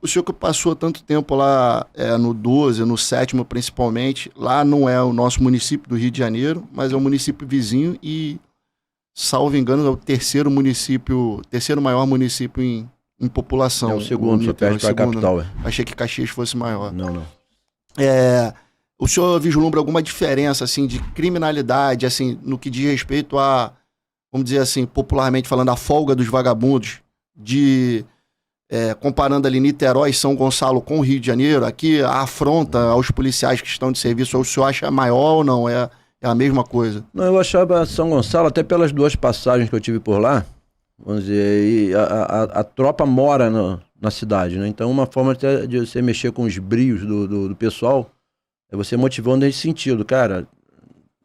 O senhor que passou tanto tempo lá no 12, no 7º principalmente, lá não é o nosso município do Rio de Janeiro, mas é o município vizinho e, salvo engano, é o terceiro maior município em população. É o segundo, só perde para a capital. Né? Achei que Caxias fosse maior. Não. O senhor vislumbra alguma diferença, assim, de criminalidade, assim, no que diz respeito a, vamos dizer assim, popularmente falando, a folga dos vagabundos, comparando ali Niterói e São Gonçalo com o Rio de Janeiro, aqui a afronta aos policiais que estão de serviço, o senhor acha maior ou não? É a mesma coisa? Não, eu achava São Gonçalo, até pelas 2 passagens que eu tive por lá, vamos dizer, a tropa mora na cidade, né? Então uma forma até de você mexer com os brios do pessoal é você motivando nesse sentido. Cara,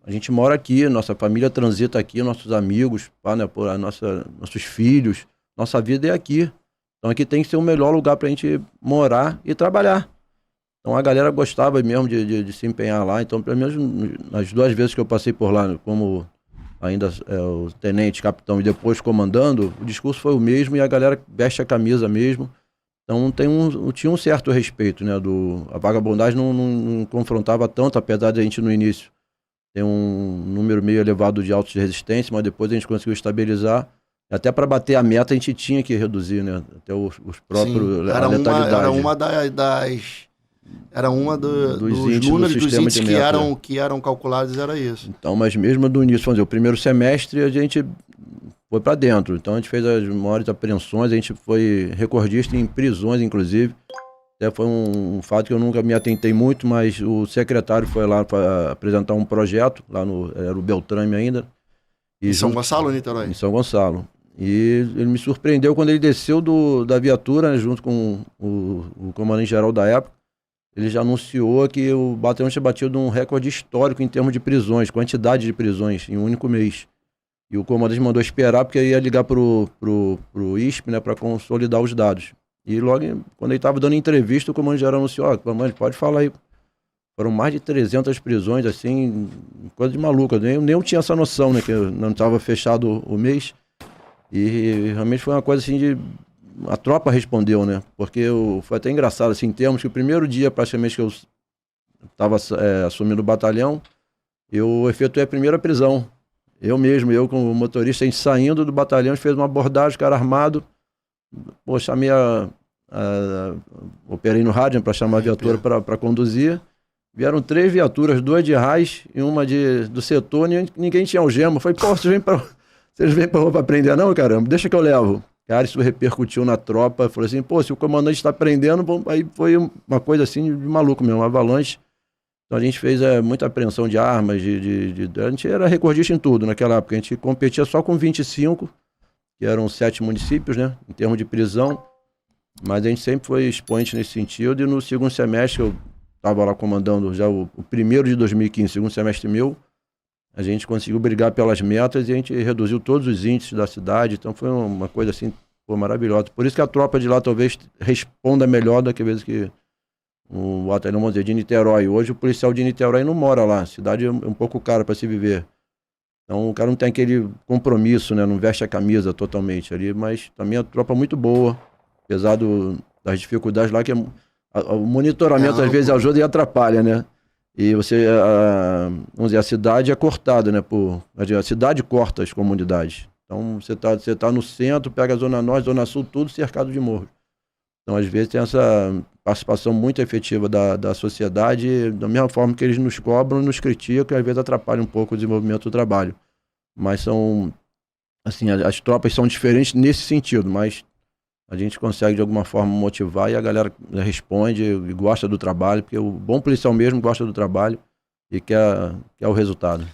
a gente mora aqui, nossa família transita aqui, nossos amigos, né, nossos filhos, nossa vida é aqui. Então aqui tem que ser o melhor lugar pra gente morar e trabalhar. Então a galera gostava mesmo de se empenhar lá. Então, pelo menos nas 2 vezes que eu passei por lá, como ainda o tenente, capitão e depois comandando, o discurso foi o mesmo e a galera veste a camisa mesmo. Então tinha um certo respeito, né? A vagabundagem não confrontava tanto, apesar de a gente no início ter um número meio elevado de autos de resistência, mas depois a gente conseguiu estabilizar. Até para bater a meta a gente tinha que reduzir, né? Até os próprios. Sim, era uma dos números dos índices que eram calculados, era isso. Então, mas mesmo do início, vamos dizer, o primeiro semestre a gente foi para dentro. Então a gente fez as maiores apreensões, a gente foi recordista em prisões, inclusive. Até foi um fato que eu nunca me atentei muito, mas o secretário foi lá para apresentar um projeto, era o Beltrame ainda. Em São Gonçalo ou Niterói? Em São Gonçalo. E ele me surpreendeu quando ele desceu da viatura, né, junto com o comandante-geral da época. Ele já anunciou que o batalhão tinha batido um recorde histórico em termos de prisões, quantidade de prisões, em um único mês. E o comandante mandou esperar, porque ia ligar pro ISP, né, para consolidar os dados. E logo, quando ele estava dando entrevista, o comandante-geral anunciou, comandante, pode falar aí. Foram mais de 300 prisões, assim, coisa de maluca. Nem eu tinha essa noção, né, que não estava fechado o mês. E realmente foi uma coisa assim a tropa respondeu, né? Porque foi até engraçado, assim, em termos que o primeiro dia, praticamente, que eu estava assumindo o batalhão, eu efetuei a primeira prisão. Eu mesmo, com o motorista, a gente saindo do batalhão, a gente fez uma abordagem, cara armado. Pô, chamei operei no rádio para chamar a viatura para conduzir. Vieram 3 viaturas, 2 de RAIS e uma do setor, ninguém tinha algema. Falei, pô, vocês vêm para aprender não, caramba? Deixa que eu levo. Cara, isso repercutiu na tropa. Falei assim, pô, se o comandante está prendendo, aí foi uma coisa assim de maluco mesmo, uma avalanche. Então a gente fez muita apreensão de armas, a gente era recordista em tudo naquela época. A gente competia só com 25, que eram 7 municípios, né, em termos de prisão. Mas a gente sempre foi expoente nesse sentido. E no segundo semestre, eu estava lá comandando já o primeiro de 2015, segundo semestre meu, a gente conseguiu brigar pelas metas e a gente reduziu todos os índices da cidade. Então foi uma coisa assim, maravilhosa. Por isso que a tropa de lá talvez responda melhor do que vezes que o batalhão, vamos dizer, de Niterói. Hoje o policial de Niterói não mora lá. A cidade é um pouco cara para se viver. Então o cara não tem aquele compromisso, né? Não veste a camisa totalmente ali. Mas também a tropa é muito boa, apesar das dificuldades lá, que o monitoramento às vezes ajuda e atrapalha, né? E você, vamos dizer, a cidade é cortada, né? A cidade corta as comunidades. Então você tá no centro, pega a Zona Norte, Zona Sul, tudo cercado de morros. Então, às vezes, tem essa participação muito efetiva da sociedade, da mesma forma que eles nos cobram, nos criticam, e às vezes atrapalha um pouco o desenvolvimento do trabalho. Mas são, assim, as tropas são diferentes nesse sentido, mas a gente consegue de alguma forma motivar e a galera responde e gosta do trabalho, porque o bom policial mesmo gosta do trabalho e quer o resultado.